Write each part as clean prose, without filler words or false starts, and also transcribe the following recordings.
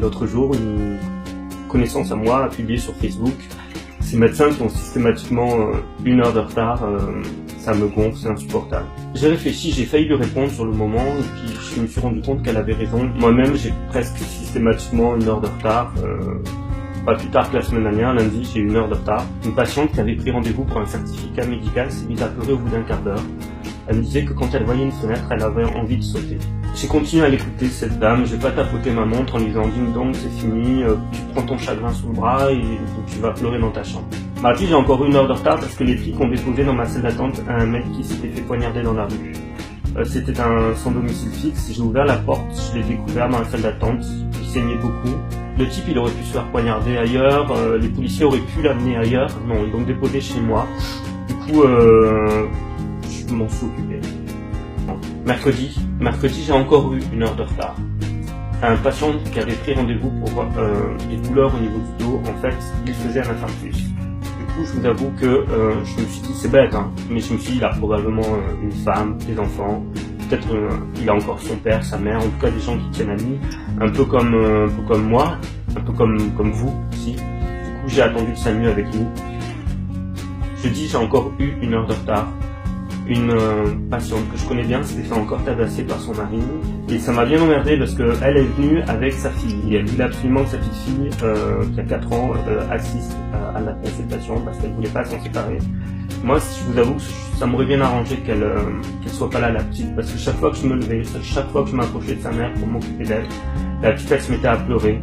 l'autre jour, une connaissance à moi a publié sur Facebook: ces médecins qui ont systématiquement 1 heure de retard, ça me gonfle, c'est insupportable. J'ai réfléchi, j'ai failli lui répondre sur le moment, et puis je me suis rendu compte qu'elle avait raison. Moi-même, j'ai presque systématiquement 1 heure de retard. Pas plus tard que la semaine dernière, lundi, j'ai eu 1 heure de retard. Une patiente qui avait pris rendez-vous pour un certificat médical s'est mise à pleurer au bout d'1 quart d'heure. Elle me disait que quand elle voyait une fenêtre, elle avait envie de sauter. J'ai continué à l'écouter, cette dame. Je vais pas tapoter ma montre en lui disant: dis donc, c'est fini, tu prends ton chagrin sous le bras et tu vas pleurer dans ta chambre. Mardi, j'ai encore 1 heure de retard parce que les flics ont déposé dans ma salle d'attente un mec qui s'était fait poignarder dans la rue. C'était un sans domicile fixe. J'ai ouvert la porte, je l'ai découvert dans la salle d'attente. Il saignait beaucoup. Le type, il aurait pu se faire poignarder ailleurs. Les policiers auraient pu l'amener ailleurs. Non, ils l'ont déposé chez moi. Du coup, je m'en suis occupé. Mercredi, j'ai encore eu 1 heure de retard. Un patient qui avait pris rendez-vous pour des douleurs au niveau du dos, en fait, il faisait un infarctus. Du coup, je vous avoue que je me suis dit, c'est bête, hein, mais je me suis dit, il a probablement une femme, des enfants, peut-être il a encore son père, sa mère, en tout cas des gens qui tiennent à lui, un peu comme moi, un peu comme vous aussi. Du coup, j'ai attendu le SAMU avec nous. Jeudi, j'ai encore eu 1 heure de retard. Une patiente que je connais bien s'était fait encore tabasser par son mari, et ça m'a bien emmerdé parce qu'elle est venue avec sa fille, et elle voulait absolument que sa petite fille qui a 4 ans assiste à la consultation parce qu'elle voulait pas s'en séparer. Moi, je vous avoue que ça m'aurait bien arrangé qu'elle soit pas là, la petite, parce que chaque fois que je me levais, chaque fois que je m'approchais de sa mère pour m'occuper d'elle, la petite elle se mettait à pleurer.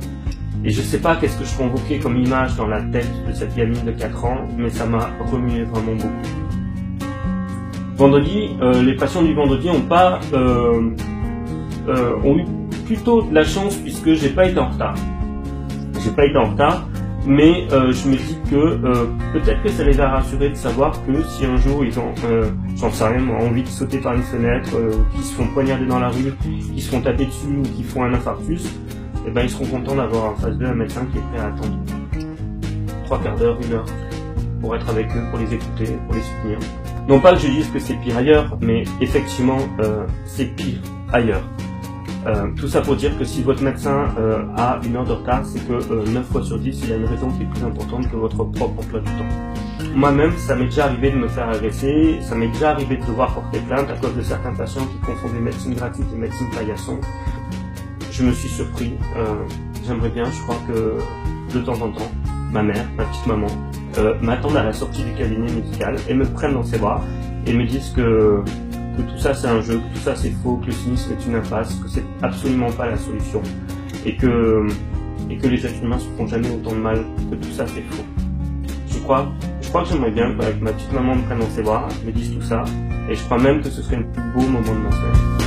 Et je sais pas qu'est-ce que je convoquais comme image dans la tête de cette gamine de 4 ans, mais ça m'a remué vraiment beaucoup. Vendredi, les patients du vendredi ont eu plutôt de la chance puisque j'ai pas été en retard. Mais je me dis que peut-être que ça les a rassurés de savoir que si un jour ils ont, j'en sais rien, envie de sauter par une fenêtre, qu'ils se font poignarder dans la rue, qu'ils se font taper dessus ou qu'ils font un infarctus, eh ben ils seront contents d'avoir en face d'eux un médecin qui est prêt à attendre 3 quarts d'heure, 1 heure, pour être avec eux, pour les écouter, pour les soutenir. Non pas que je dise que c'est pire ailleurs, mais effectivement c'est pire ailleurs. Tout ça pour dire que si votre médecin a 1 heure de retard, c'est que 9 fois sur 10, il a une raison qui est plus importante que votre propre emploi du temps. Moi-même, ça m'est déjà arrivé de me faire agresser, ça m'est déjà arrivé de devoir porter plainte à cause de certains patients qui confondaient médecine gratuite et médecine paillasson. Je me suis surpris, j'aimerais bien, je crois que de temps en temps, ma mère, ma petite maman, m'attendent à la sortie du cabinet médical et me prennent dans ses bras et me disent que tout ça c'est un jeu, que tout ça c'est faux, que le cynisme est une impasse, que c'est absolument pas la solution et que les êtres humains se font jamais autant de mal, que tout ça c'est faux. Je crois que j'aimerais bien que ma petite maman me prenne dans ses bras, me dise tout ça, et je crois même que ce serait le plus beau moment de ma semaine.